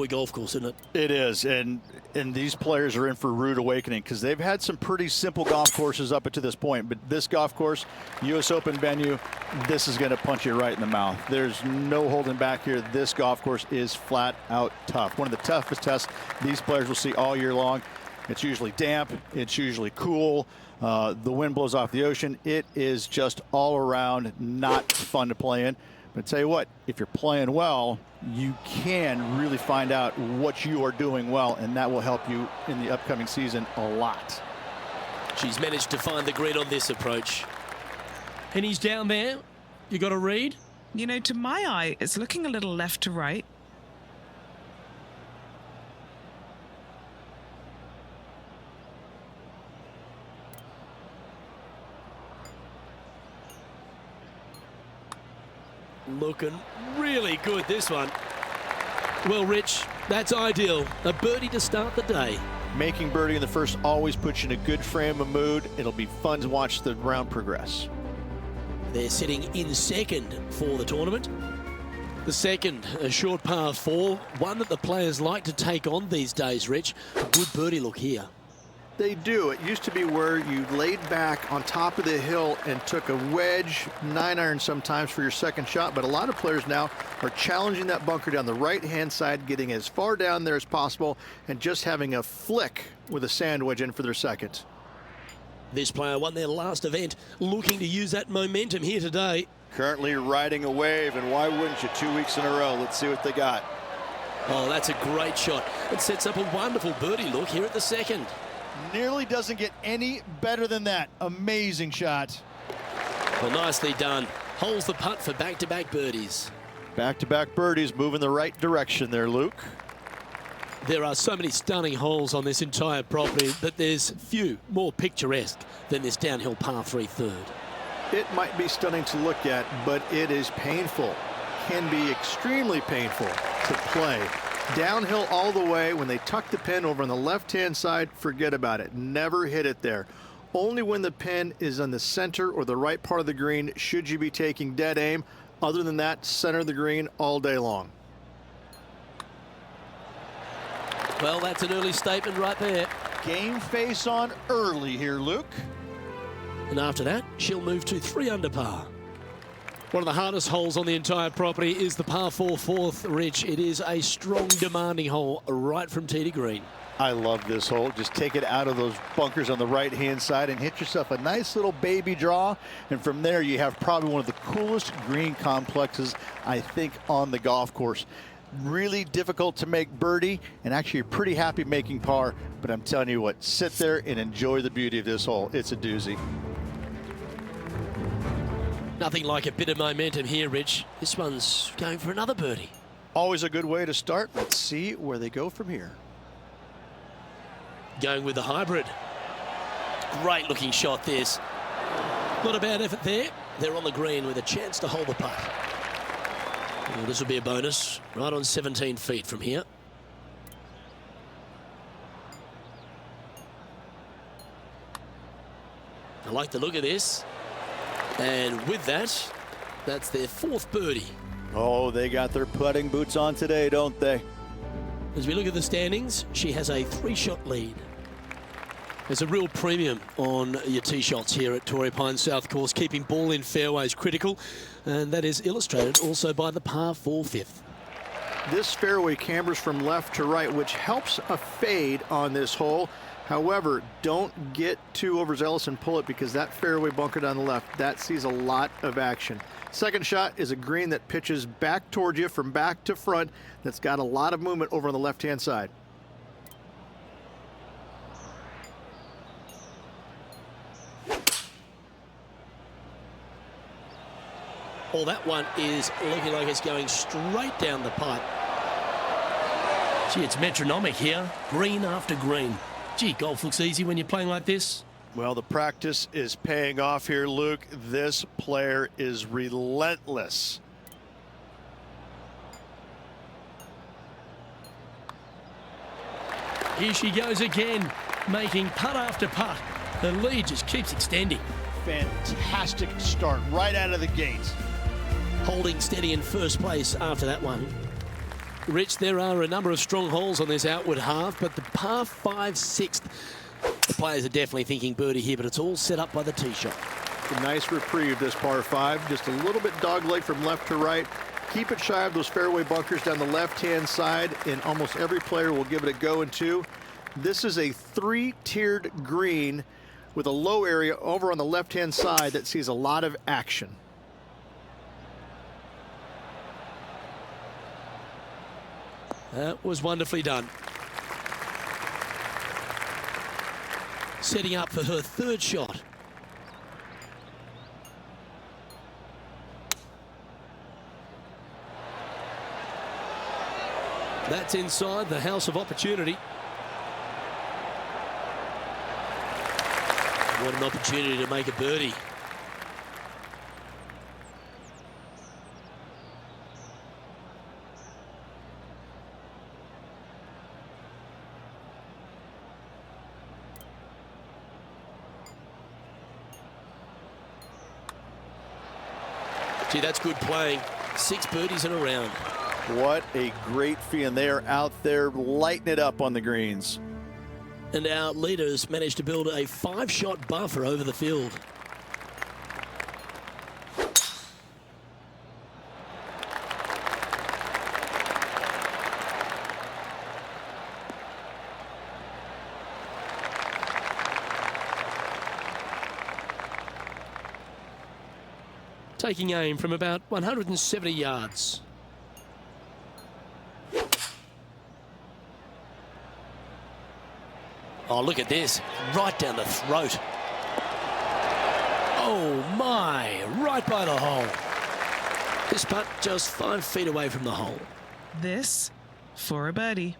golf course, isn't it? It is, and these players are in for a rude awakening because they've had some pretty simple golf courses up to this point, but this golf course, US Open venue, this is going to punch you right in the mouth. There's no holding back here. This golf course is flat out tough. One of the toughest tests these players will see all year long. It's usually damp, it's usually cool, the wind blows off the ocean. It is just all around not fun to play in. But I tell you what, if you're playing well, you can really find out what you are doing well, and that will help you in the upcoming season a lot. She's managed to find the green on this approach. And he's down there. You got a read? You know, to my eye, it's looking a little left to right. Looking really good, this one. Well, Rich, that's ideal. A birdie to start the day. Making birdie in the first always puts you in a good frame of mood. It'll be fun to watch the round progress. They're sitting in second for the tournament. The second, a short par 4, one that the players like to take on these days, Rich. A good birdie look here. They do. It used to be where you laid back on top of the hill and took a wedge, 9-iron sometimes for your second shot, but a lot of players now are challenging that bunker down the right-hand side, getting as far down there as possible, and just having a flick with a sand wedge in for their second. This player won their last event, looking to use that momentum here today. Currently riding a wave, and why wouldn't you 2 weeks in a row? Let's see what they got. Oh, that's a great shot. It sets up a wonderful birdie look here at the second. Nearly doesn't get any better than that. Amazing shot. Well, nicely done. Holds the putt for back-to-back birdies. Back-to-back birdies, moving the right direction there, Luke. There are so many stunning holes on this entire property, but there's few more picturesque than this downhill par 3 third. It might be stunning to look at, but it is painful. Can be extremely painful to play. Downhill all the way. When they tuck the pin over on the left-hand side, forget about it. Never hit it there. Only when the pin is on the center or the right part of the green should you be taking dead aim. Other than that, center of the green all day long. Well, that's an early statement right there. Game face on early here, Luke. And after that, she'll move to 3 under par. One of the hardest holes on the entire property is the par 4 fourth, Rich. It is a strong, demanding hole right from tee to green. I love this hole. Just take it out of those bunkers on the right-hand side and hit yourself a nice little baby draw. And from there, you have probably one of the coolest green complexes, I think, on the golf course. Really difficult to make birdie, and actually you're pretty happy making par. But I'm telling you what, sit there and enjoy the beauty of this hole. It's a doozy. Nothing like a bit of momentum here, Rich. This one's going for another birdie. Always a good way to start. Let's see where they go from here. Going with the hybrid. Great looking shot, this. Not a bad effort there. They're on the green with a chance to hold the putt. Well, this will be a bonus. Right on 17 feet from here. I like the look of this. And with that, that's their 4th birdie. Oh, they got their putting boots on today, don't they? As we look at the standings, she has a 3-shot lead. There's a real premium on your tee shots here at Torrey Pines South Course, keeping ball in fairways critical, and that is illustrated also by the par 4 fifth. This fairway cambers from left to right, which helps a fade on this hole. However, don't get too overzealous and pull it, because that fairway bunker down the left, that sees a lot of action. Second shot is a green that pitches back towards you from back to front. That's got a lot of movement over on the left-hand side. Well, that one is looking like it's going straight down the pipe. Gee, it's metronomic here. Green after green. Gee, golf looks easy when you're playing like this. Well, the practice is paying off here, Luke. This player is relentless. Here she goes again, making putt after putt. The lead just keeps extending. Fantastic start right out of the gates. Holding steady in first place after that one. Rich, there are a number of strong holes on this outward half, but the par 5 6th, the players are definitely thinking birdie here, but it's all set up by the tee shot. A nice reprieve, this par 5. Just a little bit dogleg from left to right. Keep it shy of those fairway bunkers down the left-hand side, and almost every player will give it a go in two. This is a 3-tiered green with a low area over on the left-hand side that sees a lot of action. That was wonderfully done. Setting up for her third shot. That's inside the house of opportunity. What an opportunity to make a birdie. Gee, that's good playing. 6 birdies in a round. What a great fee, and they are out there lighting it up on the greens. And our leaders managed to build a 5-shot buffer over the field. Taking aim from about 170 yards. Oh, look at this. Right down the throat. Oh, my. Right by the hole. This putt just 5 feet away from the hole. This for a birdie.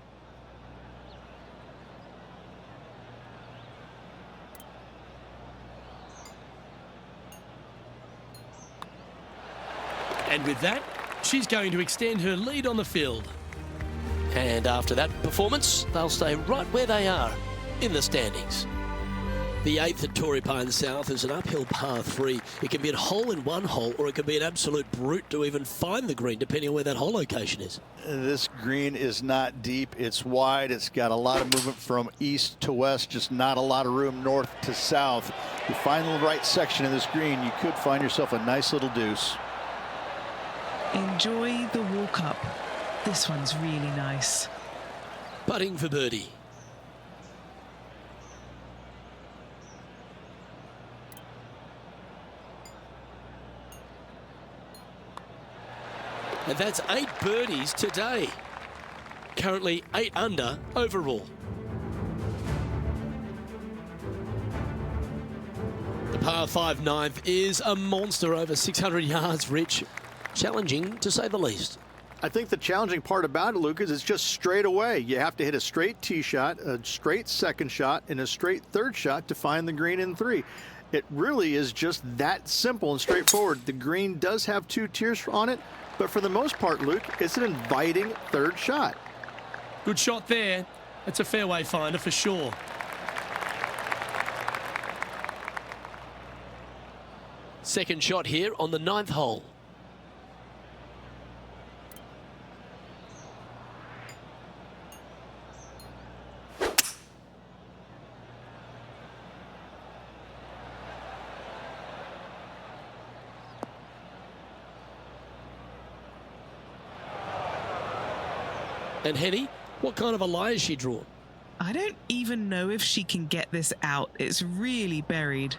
And with that, she's going to extend her lead on the field. And after that performance, they'll stay right where they are in the standings. The 8th at Torrey Pine South is an uphill par 3. It can be a hole in one hole, or it can be an absolute brute to even find the green, depending on where that hole location is. This green is not deep. It's wide. It's got a lot of movement from east to west, just not a lot of room north to south. You find the right section of this green, you could find yourself a nice little deuce. Enjoy the walk up. This one's really nice. Putting for birdie. And that's 8 birdies today. Currently 8 under overall. The par 5 9th is a monster over 600 yards, Rich. Challenging, to say the least. I think the challenging part about it, Luke, is it's just straight away. You have to hit a straight tee shot, a straight second shot, and a straight third shot to find the green in 3. It really is just that simple and straightforward. The green does have 2 tiers on it, but for the most part, Luke, it's an inviting third shot. Good shot there. It's a fairway finder for sure. Second shot here on the 9th hole. And Henny, what kind of a lie has she drawn? I don't even know if she can get this out. It's really buried.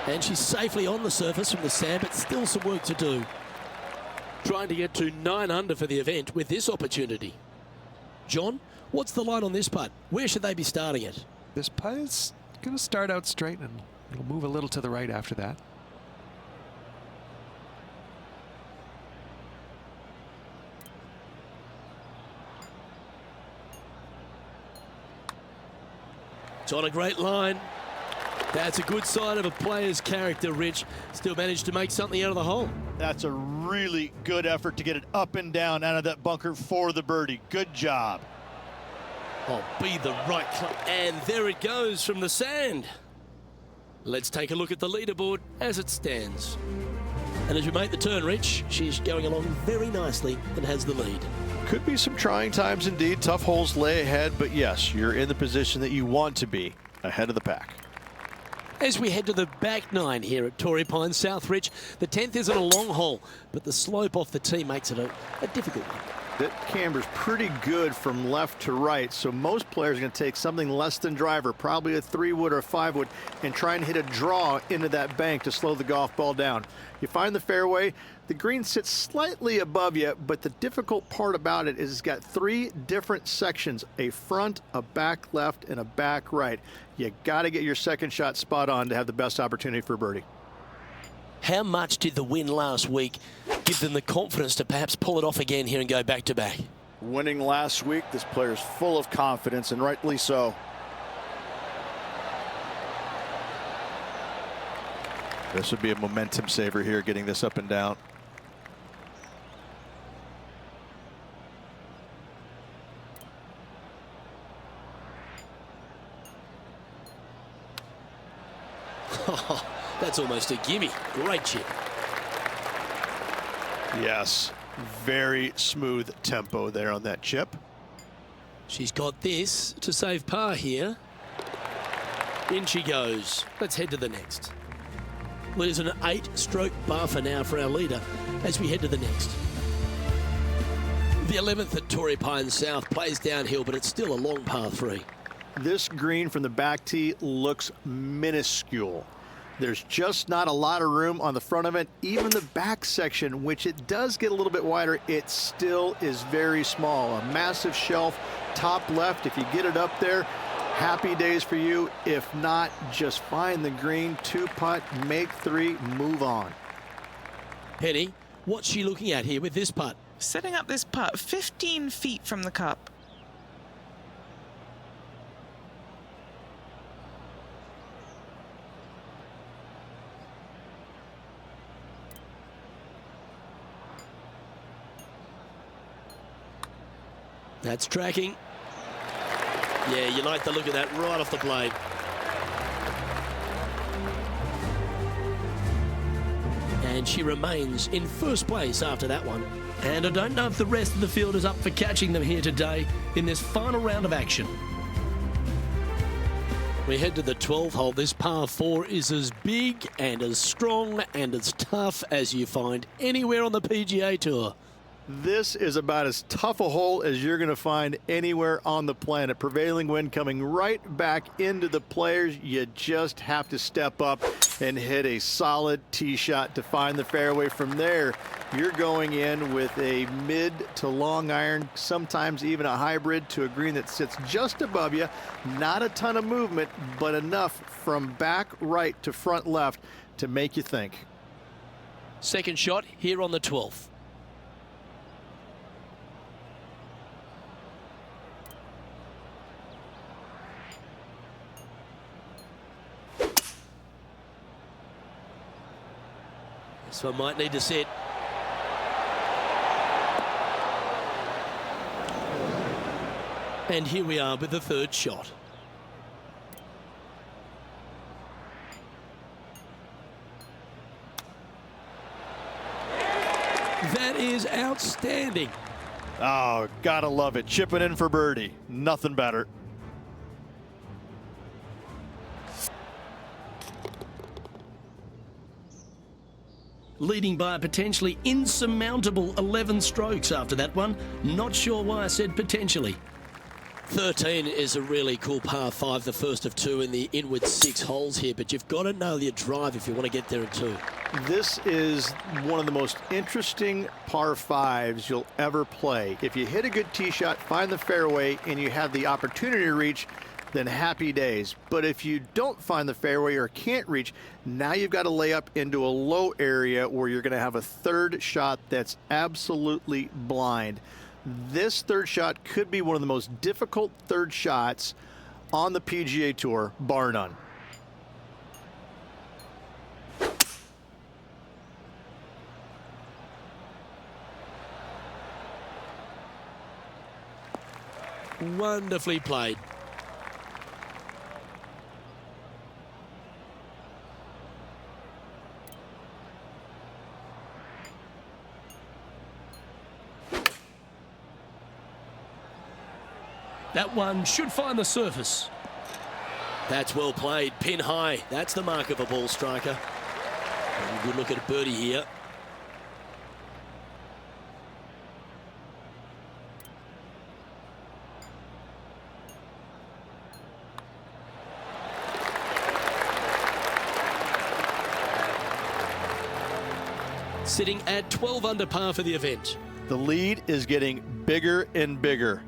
And she's safely on the surface from the sand, but still some work to do. Trying to get to 9 under for the event with this opportunity. John, what's the line on this putt? Where should they be starting it? This putt is going to start out straight and it'll move a little to the right after that. It's on a great line. That's a good sign of a player's character, Rich. Still managed to make something out of the hole. That's a really good effort to get it up and down out of that bunker for the birdie. Good job. Oh, be the right club. And there it goes from the sand. Let's take a look at the leaderboard as it stands. And as we make the turn, Rich, she's going along very nicely and has the lead. Could be some trying times indeed. Tough holes lay ahead, but yes, you're in the position that you want to be, ahead of the pack. As we head to the back nine here at Torrey Pines South, Rich, the 10th isn't a long hole, but the slope off the tee makes it a difficult one. That camber's pretty good from left to right, so most players are going to take something less than driver, probably a 3-wood or a 5-wood, and try and hit a draw into that bank to slow the golf ball down. You find the fairway, the green sits slightly above you, but the difficult part about it is it's got 3 different sections, a front, a back left, and a back right. You got to get your second shot spot on to have the best opportunity for birdie. How much did the win last week give them the confidence to perhaps pull it off again here and go back-to-back? Winning last week, this player's full of confidence, and rightly so. This would be a momentum saver here, getting this up and down. That's almost a gimme. Great chip. Yes, very smooth tempo there on that chip. She's got this to save par here. In she goes. Let's head to the next. Well, there's an 8-stroke buffer now for our leader as we head to the next. The 11th at Torrey Pines South plays downhill, but it's still a long par 3. This green from the back tee looks minuscule. There's just not a lot of room on the front of it. Even the back section, which it does get a little bit wider, it still is very small. A massive shelf, top left. If you get it up there, happy days for you. If not, just find the green, 2-putt, make 3, move on. Penny, what's she looking at here with this putt? Setting up this putt 15 feet from the cup. That's tracking. Yeah, you like the look of that right off the blade. And she remains in first place after that one. And I don't know if the rest of the field is up for catching them here today in this final round of action. We head to the 12th hole. This par 4 is as big and as strong and as tough as you find anywhere on the PGA Tour. This is about as tough a hole as you're going to find anywhere on the planet. Prevailing wind coming right back into the players. You just have to step up and hit a solid tee shot to find the fairway. From there, you're going in with a mid to long iron, sometimes even a hybrid, to a green that sits just above you. Not a ton of movement, but enough from back right to front left to make you think. Second shot here on the 12th. This one might need to sit. And here we are with the third shot. That is outstanding. Oh, gotta love it. Chipping in for birdie. Nothing better. Leading by a potentially insurmountable 11 strokes after that one. Not sure why I said potentially. 13 is a really cool par 5, the first of 2 in the inward 6 holes here, but you've got to nail your drive if you want to get there in 2. This is one of the most interesting par 5s you'll ever play. If you hit a good tee shot, find the fairway, and you have the opportunity to reach, then happy days. But if you don't find the fairway or can't reach, now you've got to lay up into a low area where you're going to have a third shot that's absolutely blind. This third shot could be one of the most difficult third shots on the PGA Tour, bar none. Wonderfully played. That one should find the surface. That's well played, pin high. That's the mark of a ball striker. And a good look at a birdie here. Sitting at 12 under par for the event. The lead is getting bigger and bigger.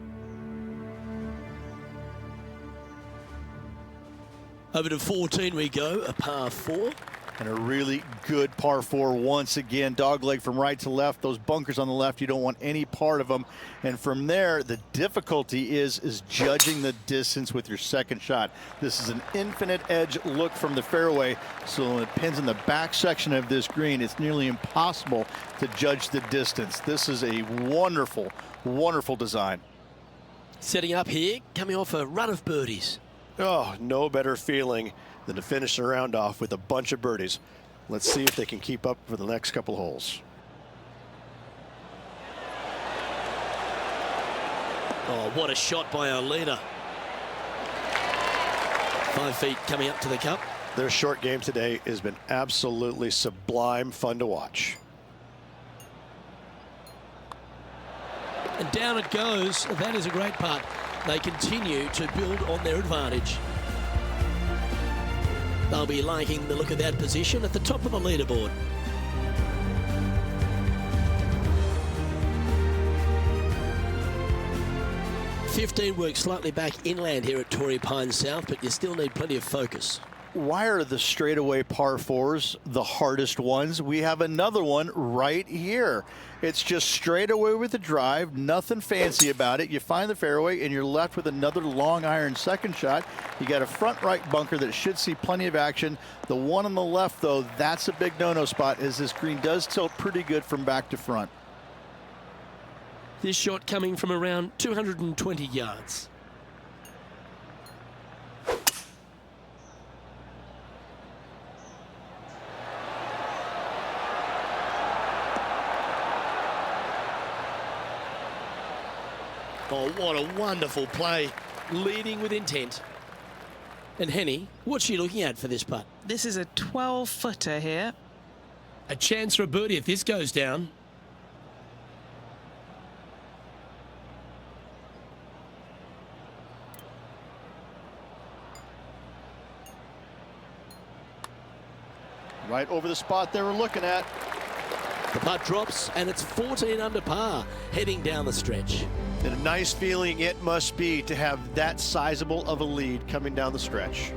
Over to 14 we go, a par 4. And a really good par 4 once again. Dogleg from right to left. Those bunkers on the left, you don't want any part of them. And from there, the difficulty is judging the distance with your second shot. This is an infinite edge look from the fairway. So when it pins in the back section of this green, it's nearly impossible to judge the distance. This is a wonderful, wonderful design. Setting up here, coming off a run of birdies. Oh, no better feeling than to finish the round off with a bunch of birdies. Let's see if they can keep up for the next couple holes. Oh, what a shot by our leader. 5 feet coming up to the cup. Their short game today has been absolutely sublime fun to watch. And down it goes. That is a great putt. They continue to build on their advantage. They'll be liking the look of that position at the top of the leaderboard. '15 works slightly back inland here at Torrey Pines South, but you still need plenty of focus. Why are the straightaway par 4s the hardest ones? We have another one right here. It's just straight away with the drive, nothing fancy about it. You find the fairway and you're left with another long iron second shot. You got a front right bunker that should see plenty of action. The one on the left, though, that's a big no-no spot, as this green does tilt pretty good from back to front. This shot coming from around 220 yards. Oh, what a wonderful play. Leading with intent. And Henny, what's she looking at for this putt? This is a 12-footer here. A chance for a birdie if this goes down. Right over the spot they were looking at. The putt drops, and it's 14 under par, heading down the stretch. And a nice feeling it must be to have that sizable of a lead coming down the stretch.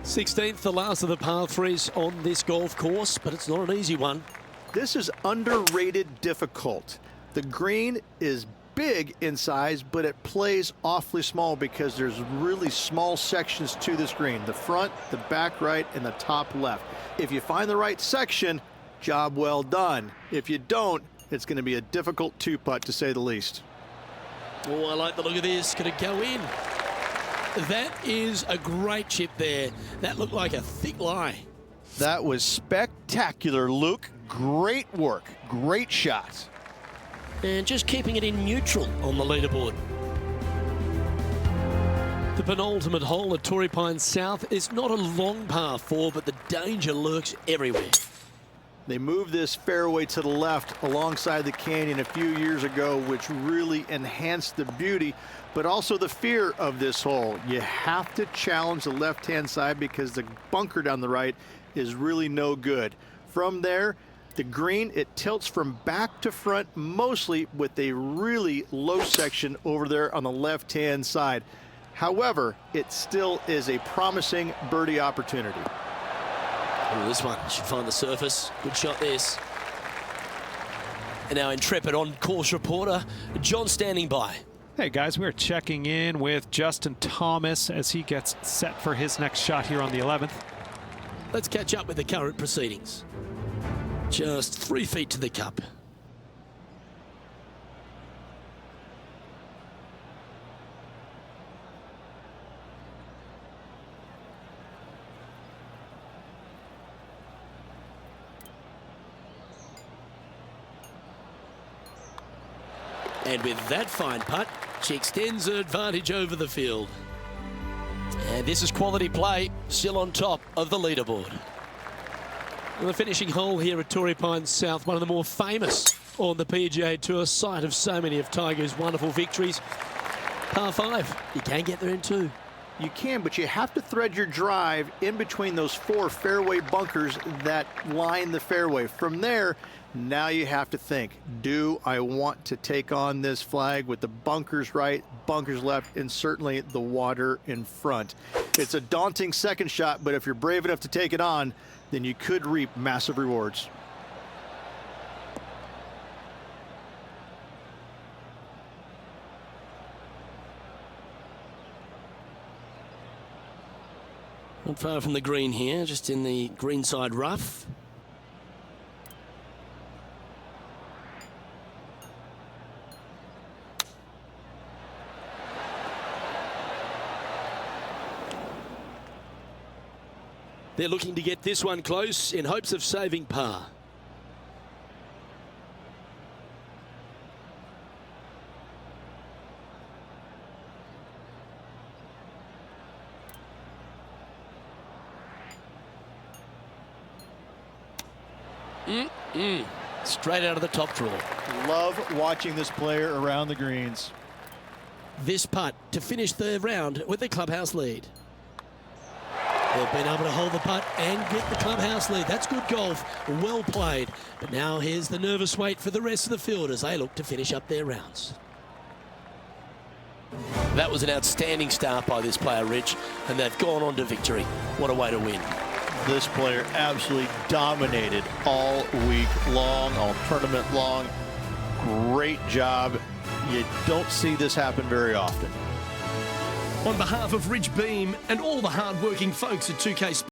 16th, the last of the par 3s on this golf course, but it's not an easy one. This is underrated difficult. The green is big in size, but it plays awfully small because there's really small sections to this green. The front, the back right, and the top left. If you find the right section, job well done. If you don't, it's going to be a difficult two-putt, to say the least. Oh, I like the look of this. Could it go in? That is a great chip there. That looked like a thick lie. That was spectacular, Luke. Great work. Great shot. And just keeping it in neutral on the leaderboard. The penultimate hole at Torrey Pines South is not a long par 4, but the danger lurks everywhere. They moved this fairway to the left alongside the canyon a few years ago, which really enhanced the beauty, but also the fear of this hole. You have to challenge the left-hand side because the bunker down the right is really no good. From there, the green, it tilts from back to front, mostly with a really low section over there on the left-hand side. However, it still is a promising birdie opportunity. Oh, this one should find the surface. Good shot, this. And now intrepid on-course reporter, John standing by. Hey guys, we're checking in with Justin Thomas as he gets set for his next shot here on the 11th. Let's catch up with the current proceedings. Just 3 feet to the cup. And with that fine putt, She extends her advantage over the field. And this is quality play, still on top of the leaderboard. And the finishing hole here at Torrey Pines South, one of the more famous on the PGA Tour, site of so many of Tiger's wonderful victories. Par 5, you can get there in 2. You can, but you have to thread your drive in between those 4 fairway bunkers that line the fairway. From there, now you have to think, do I want to take on this flag with the bunkers right, bunkers left, and certainly the water in front? It's a daunting second shot, but if you're brave enough to take it on, then you could reap massive rewards. Not far from the green here, just in the greenside rough. They're looking to get this one close in hopes of saving par. Straight out of the top draw. Love watching this player around the greens. This putt to finish the round with the clubhouse lead. They've been able to hold the putt and get the clubhouse lead. That's good golf. Well played. But now here's the nervous wait for the rest of the field as they look to finish up their rounds. That was an outstanding start by this player, Rich, and they've gone on to victory. What a way to win. This player absolutely dominated all week long, all tournament long. Great job. You don't see this happen very often. On behalf of Rich Beam and all the hard-working folks at 2K Sports.